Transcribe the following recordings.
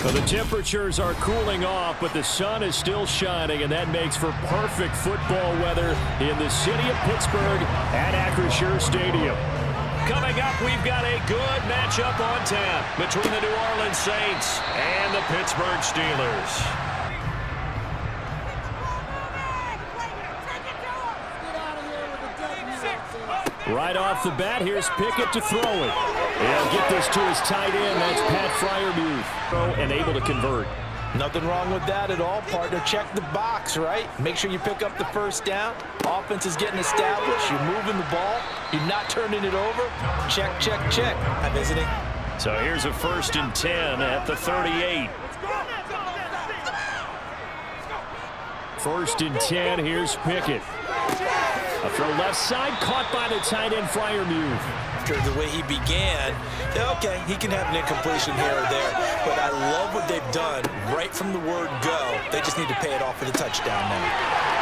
Well, the temperatures are cooling off, but the sun is still shining, and that makes for perfect football weather in the city of Pittsburgh at Acrisure Stadium. Coming up, we've got a good matchup on tap between the New Orleans Saints and the Pittsburgh Steelers. Right off the bat, here's Pickett to throw it. He'll get this to his tight end. That's Pat Freiermuth. And able to convert. Nothing wrong with that at all, partner. Check the box, right? Make sure you pick up the first down. Offense is getting established. You're moving the ball. You're not turning it over. Check, check, check. I'm visiting. So here's a 1st and 10 at the 38. 1st and 10. Here's Pickett. A throw left side, caught by the tight end, Freiermuth. After the way he began, okay, he can have an incompletion here or there, but I love what they've done right from the word go. They just need to pay it off for the touchdown now.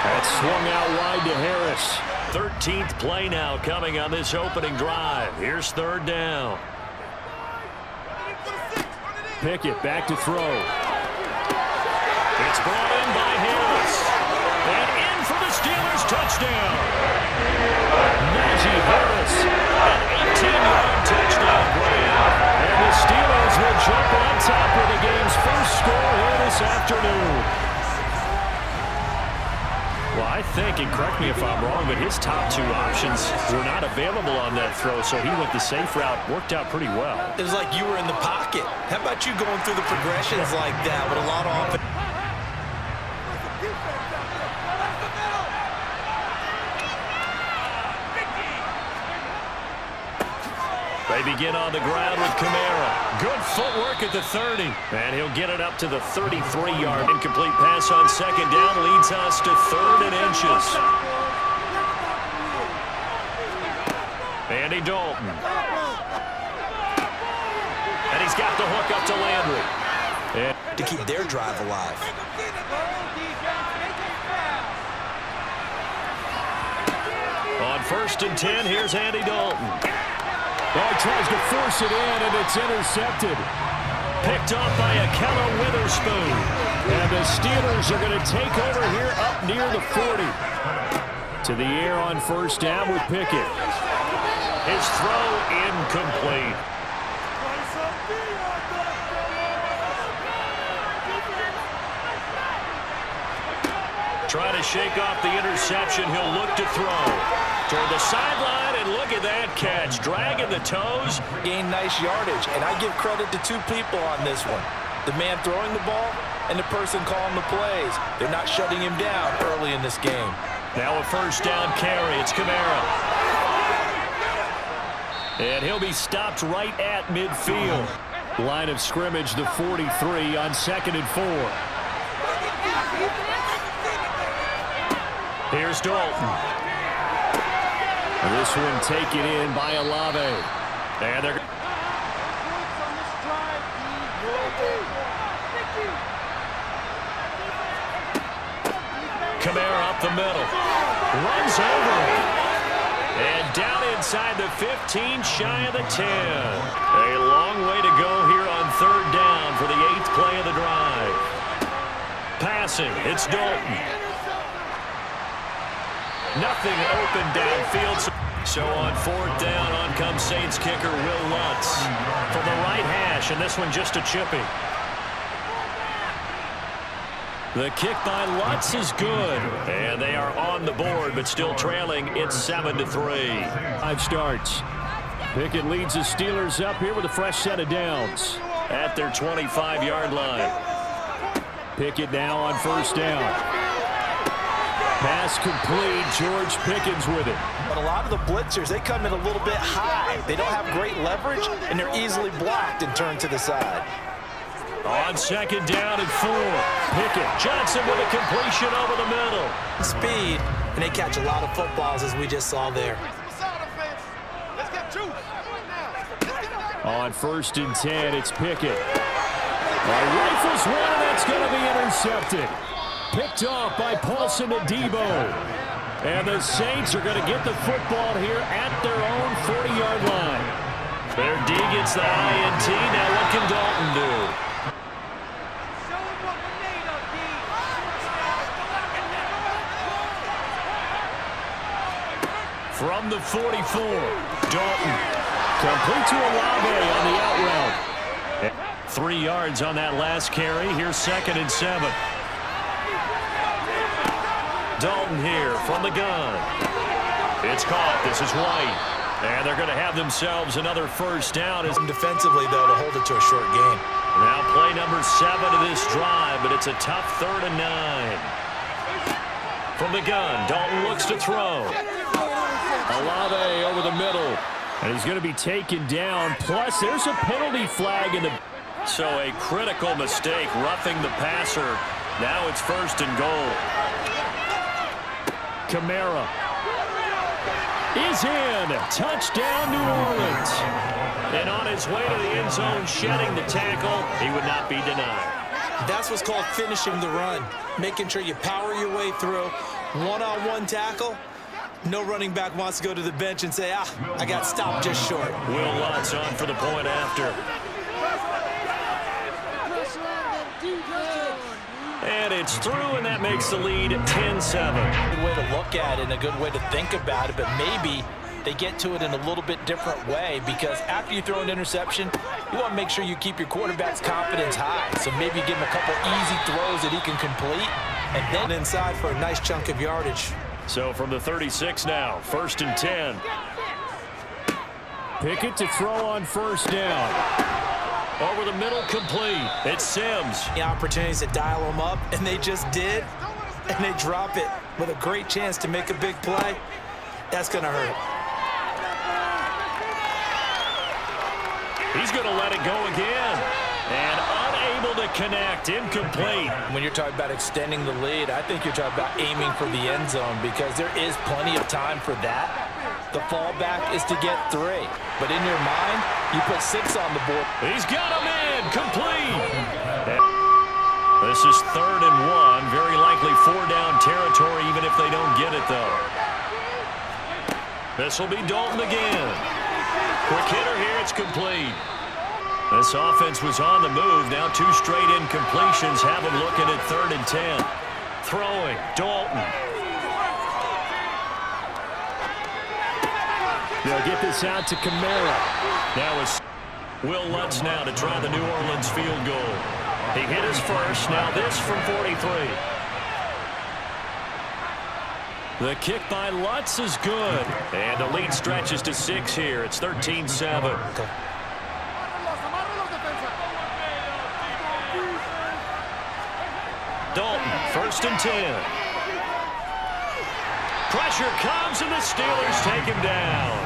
That swung out wide to Harris. 13th play now coming on this opening drive. Here's 3rd down. Pickett back to throw. It's brought in by Harris. And in for the Steelers touchdown. Najee Harris, an 18-yard touchdown play. And the Steelers will jump on top of the game's first score here this afternoon. Well, I think, and correct me if I'm wrong, but his top 2 options were not available on that throw, so he went the safe route. Worked out pretty well. It was like you were in the pocket. How about you going through the progressions like that with a lot of offense? They begin on the ground with Kamara. Good footwork at the 30. And he'll get it up to the 33-yard. Incomplete pass on 2nd down leads us to 3rd and inches. Andy Dalton. And he's got the hook up to Landry. And to keep their drive alive. On 1st and 10, here's Andy Dalton. Oh, he tries to force it in, and it's intercepted. Picked off by Akello Witherspoon. And the Steelers are going to take over here up near the 40. To the air on 1st down with Pickett. His throw incomplete. Trying to shake off the interception. He'll look to throw. Toward the sideline, and look at that catch. Dragging the toes. Gain nice yardage, and I give credit to 2 people on this one. The man throwing the ball and the person calling the plays. They're not shutting him down early in this game. Now a 1st down carry. It's Kamara. And he'll be stopped right at midfield. Line of scrimmage, the 43 on 2nd and 4. Here's Dalton. This one taken in by Olave. And they're Kamara up the middle. Runs over it. And down inside the 15, shy of the 10. A long way to go here on 3rd down for the 8th play of the drive. Passing, it's Dalton. Nothing open downfield. So on 4th down, on comes Saints kicker Will Lutz from the right hash, and this one just a chippy. The kick by Lutz is good, and they are on the board, but still trailing. It's 7-3. 5 starts. Pickett leads the Steelers up here with a fresh set of downs at their 25-yard line. Pickett now on 1st down. Pass complete. George Pickens with it. But a lot of the blitzers, they come in a little bit high. They don't have great leverage, and they're easily blocked and turned to the side. On 2nd down and 4. Pickett. Johnson with a completion over the middle. Speed, and they catch a lot of footballs, as we just saw there. On 1st and 10, it's Pickett. Rifles one, and that's going to be intercepted. Picked off by Paulson Adebo. And the Saints are going to get the football here at their own 40-yard line. Their D gets the INT. Now what can Dalton do? From the 44, Dalton. Complete to Olave on the out route. 3 yards on that last carry. Here's 2nd and 7. Dalton here from the gun. It's caught. This is White. And they're going to have themselves another first down. Defensively, though, to hold it to a short game. Now play number 7 of this drive, but it's a tough 3rd and 9. From the gun, Dalton looks to throw. Olave over the middle. And he's going to be taken down. Plus, there's a penalty flag in the... So a critical mistake, roughing the passer. Now it's 1st and goal. Kamara is in. Touchdown, New Orleans. And on his way to the end zone, shedding the tackle, he would not be denied. That's what's called finishing the run. Making sure you power your way through. One-on-one tackle. No running back wants to go to the bench and say, I got stopped just short. Will Lutz on for the point after. And it's through, and that makes the lead 10-7. Good way to look at it and a good way to think about it, but maybe they get to it in a little bit different way, because after you throw an interception, you want to make sure you keep your quarterback's confidence high. So maybe give him a couple easy throws that he can complete, and then inside for a nice chunk of yardage. So from the 36 now, 1st and 10. Pickett to throw on 1st down. Over the middle, complete. It's Sims. The opportunities to dial them up, and they just did, and they drop it with a great chance to make a big play. That's going to hurt. He's going to let it go again. And unable to connect, incomplete. When you're talking about extending the lead, I think you're talking about aiming for the end zone, because there is plenty of time for that. The fallback is to get 3. But in your mind, you put 6 on the board. He's got him in, complete. This is 3rd and 1. Very likely 4-down territory, even if they don't get it, though. This will be Dalton again. Quick hitter here, it's complete. This offense was on the move. Now 2 straight incompletions have them looking at 3rd and 10. Throwing, Dalton. They'll get this out to Kamara. Now it's Will Lutz now to try the New Orleans field goal. He hit his first. Now this from 43. The kick by Lutz is good. And the lead stretches to 6 here. It's 13-7. Dalton, 1st and 10. Pressure comes, and the Steelers take him down.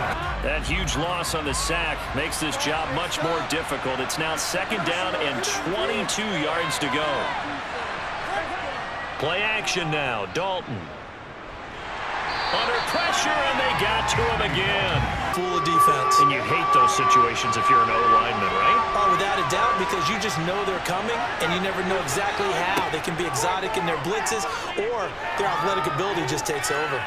That huge loss on the sack makes this job much more difficult. It's now 2nd down and 22 yards to go. Play action now, Dalton. Under pressure, and they got to him again. Full of defense. And you hate those situations if you're an O-lineman, right? Oh, without a doubt, because you just know they're coming, and you never know exactly how. They can be exotic in their blitzes, or their athletic ability just takes over.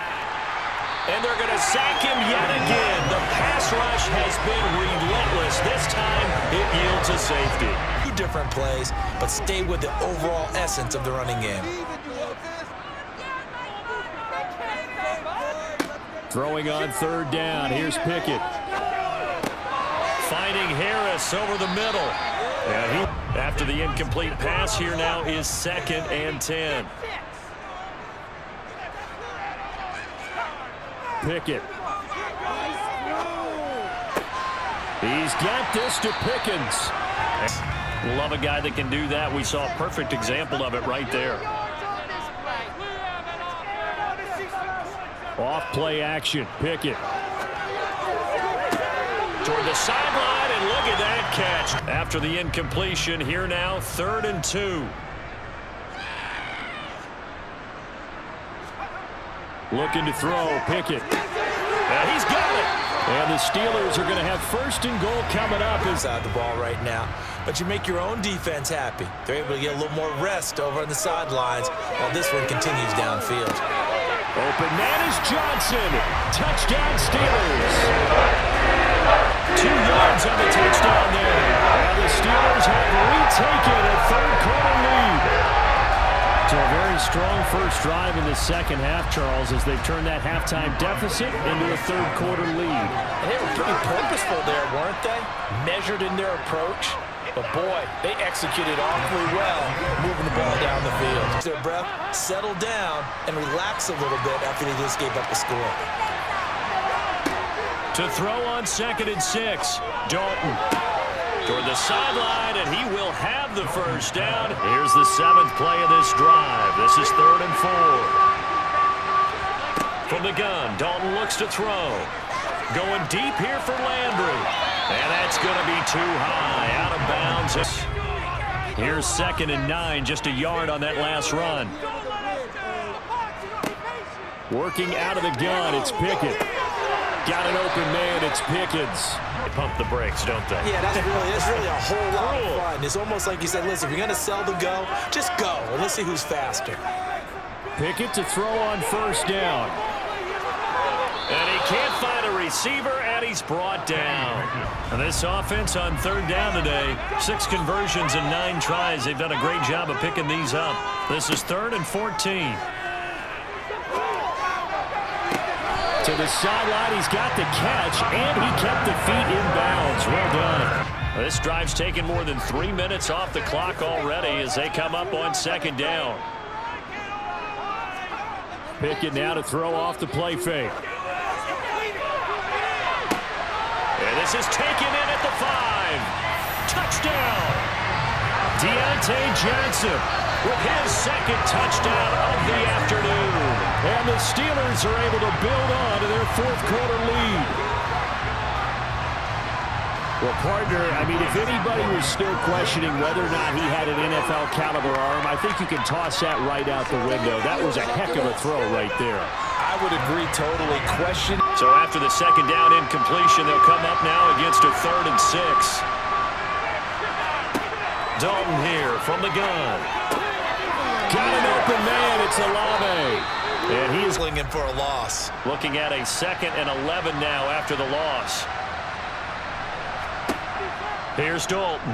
And they're going to sack him yet again. The pass rush has been relentless. This time, it yields a safety. 2 different plays, but stay with the overall essence of the running game. Throwing on 3rd down. Here's Pickett. Finding Harris over the middle. And after the incomplete pass, here now is 2nd and 10. Pickett. He's got this to Pickens. Love a guy that can do that. We saw a perfect example of it right there. Off play action. Pickett. Toward the sideline, and look at that catch. After the incompletion, here now, 3rd and 2. Looking to throw, Pickett. And he's got it. And the Steelers are going to have 1st and goal coming up. Inside the ball right now. But you make your own defense happy. They're able to get a little more rest over on the sidelines while this one continues downfield. Open man is Johnson. Touchdown Steelers. 2 yards on the touchdown there. And the Steelers have retaken a 3rd quarter lead. So a very strong strong first drive in the second half, Charles, as they've turned that halftime deficit into a third-quarter lead. And they were pretty purposeful there, weren't they? Measured in their approach. But, boy, they executed awfully well, moving the ball down the field. Their breath, settle down, and relax a little bit after they just gave up the score. To throw on 2nd and 6, Dalton toward the sideline, and he will have the first down. Here's the 7th play of this drive. This is 3rd and 4. From the gun, Dalton looks to throw. Going deep here for Landry. And that's going to be too high, out of bounds. Here's 2nd and 9, just a yard on that last run. Working out of the gun, it's Pickett. Got an open man, it's Pickens. They pump the brakes, don't they? Yeah, that's really a whole lot of fun. It's almost like you said, listen, if you're going to sell the go, just go, and let's see who's faster. Pickett to throw on 1st down. And he can't find a receiver, and he's brought down. And this offense on 3rd down today, 6 conversions and 9 tries. They've done a great job of picking these up. This is 3rd and 14. To the sideline, he's got the catch, and he kept the feet in bounds. Well done. This drive's taken more than 3 minutes off the clock already as they come up on 2nd down. Pickett now to throw off the play fake. And this is taken in at the 5. Touchdown. Deontay Johnson with his 2nd touchdown of the afternoon. And the Steelers are able to build on to their 4th-quarter lead. Well, partner, I mean, if anybody was still questioning whether or not he had an NFL-caliber arm, I think you can toss that right out the window. That was a heck of a throw right there. I would agree totally. Question. So after the 2nd down incompletion, they'll come up now against a 3rd and 6. Dalton here from the gun. Got an open man. It's Olave. And he is looking for a loss. Looking at a 2nd and 11 now after the loss. Here's Dalton.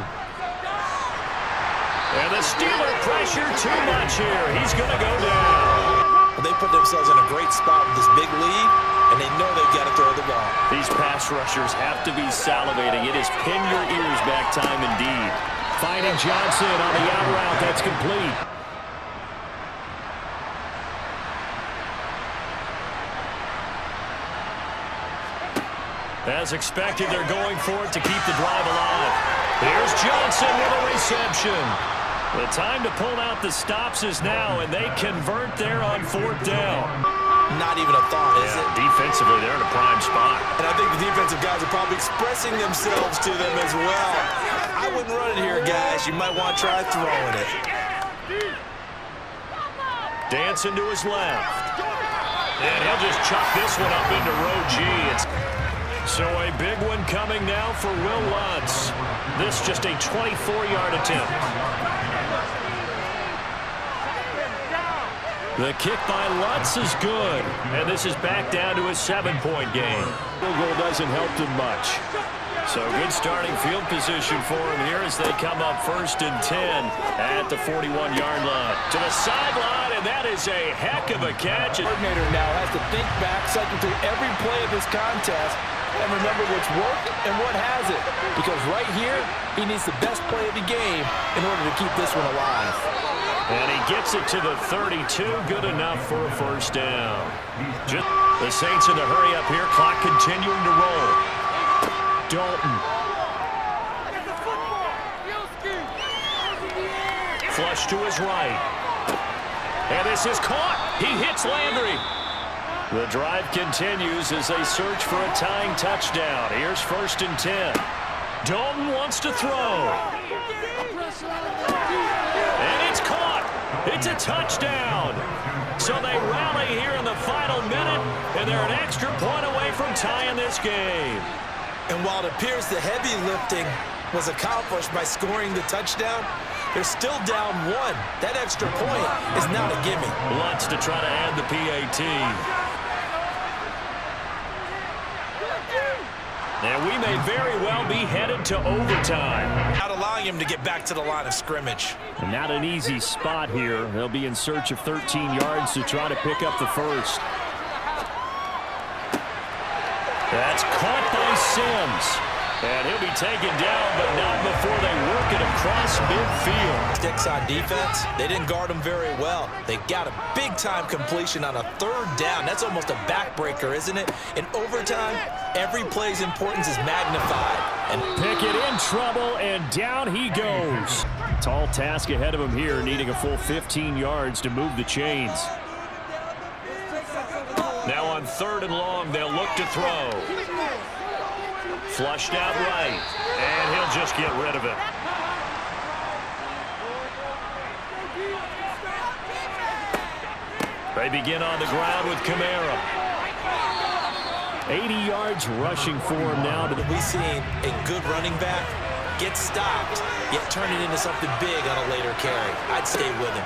And the Steeler pressure too much here. He's going to go down. They put themselves in a great spot with this big lead, and they know they've got to throw the ball. These pass rushers have to be salivating. It is pin your ears back time indeed. Finding Johnson on the out route. That's complete. As expected, they're going for it to keep the drive alive. Here's Johnson with a reception. The time to pull out the stops is now, and they convert there on 4th down. Not even a thought, is it? Defensively, they're in a prime spot. And I think the defensive guys are probably expressing themselves to them as well. I wouldn't run it here, guys. You might want to try throwing it. Dancing to his left. And he'll just chuck this one up into row G. So a big one coming now for Will Lutz. This just a 24-yard attempt. The kick by Lutz is good. And this is back down to a 7-point game. The goal doesn't help them much. So good starting field position for him here as they come up 1st and 10 at the 41-yard line. To the sideline, and that is a heck of a catch. The coordinator now has to think back, cycle through every play of this contest, and remember what's worked and what hasn't. Because right here, he needs the best play of the game in order to keep this one alive. And he gets it to the 32. Good enough for a 1st down. The Saints in a hurry up here. Clock continuing to roll. Dalton. Flush to his right. And this is caught. He hits Landry. The drive continues as they search for a tying touchdown. Here's 1st and 10. Dalton wants to throw. And it's caught. It's a touchdown. So they rally here in the final minute, and they're an extra point away from tying this game. And while it appears the heavy lifting was accomplished by scoring the touchdown, they're still down 1. That extra point is not a gimme. Lutz to try to add the PAT. And we may very well be headed to overtime. Not allowing him to get back to the line of scrimmage. And not an easy spot here. They'll be in search of 13 yards to try to pick up the first. That's caught by Sims. And he'll be taken down, but not before they work it across midfield. Sticks on defense. They didn't guard him very well. They got a big-time completion on a third down. That's almost a backbreaker, isn't it? In overtime, every play's importance is magnified. And Pickett in trouble, and down he goes. Tall task ahead of him here, needing a full 15 yards to move the chains. Now on 3rd and long, they'll look to throw. Flushed out right, and he'll just get rid of it. They begin on the ground with Kamara. 80 yards rushing for him now. We've seen a good running back get stopped, yet turn it into something big on a later carry. I'd stay with him.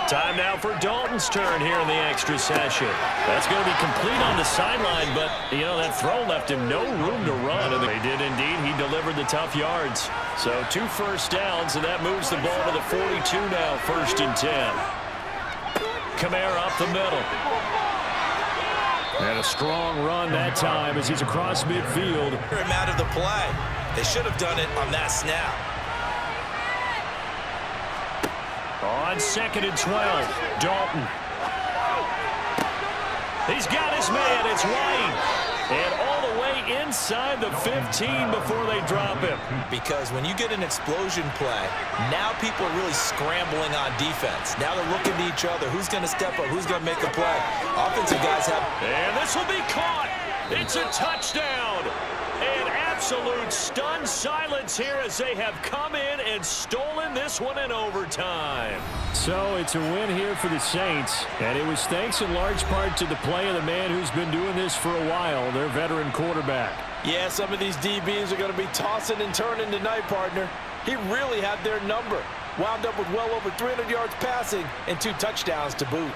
Time now for Dalton's turn here in the extra session. That's going to be complete on the sideline, but, you know, that throw left him no room to run. And they did indeed. He delivered the tough yards. So 2 first downs, and that moves the ball to the 42 now, 1st and 10. Kamara up the middle. And a strong run that time as he's across midfield. Him out of the play. They should have done it on that snap. On 2nd and 12, Dalton. He's got his man, it's White. And all the way inside the 15 before they drop him. Because when you get an explosion play, now people are really scrambling on defense. Now they're looking to each other. Who's going to step up? Who's going to make a play? Offensive guys have... And this will be caught. It's a touchdown. And absolute stunned silence here as they have come in and stolen this one in overtime. So it's a win here for the Saints, and it was thanks in large part to the play of the man who's been doing this for a while, their veteran quarterback. Yeah, some of these DBs are going to be tossing and turning tonight, partner. He really had their number. Wound up with well over 300 yards passing and 2 touchdowns to boot.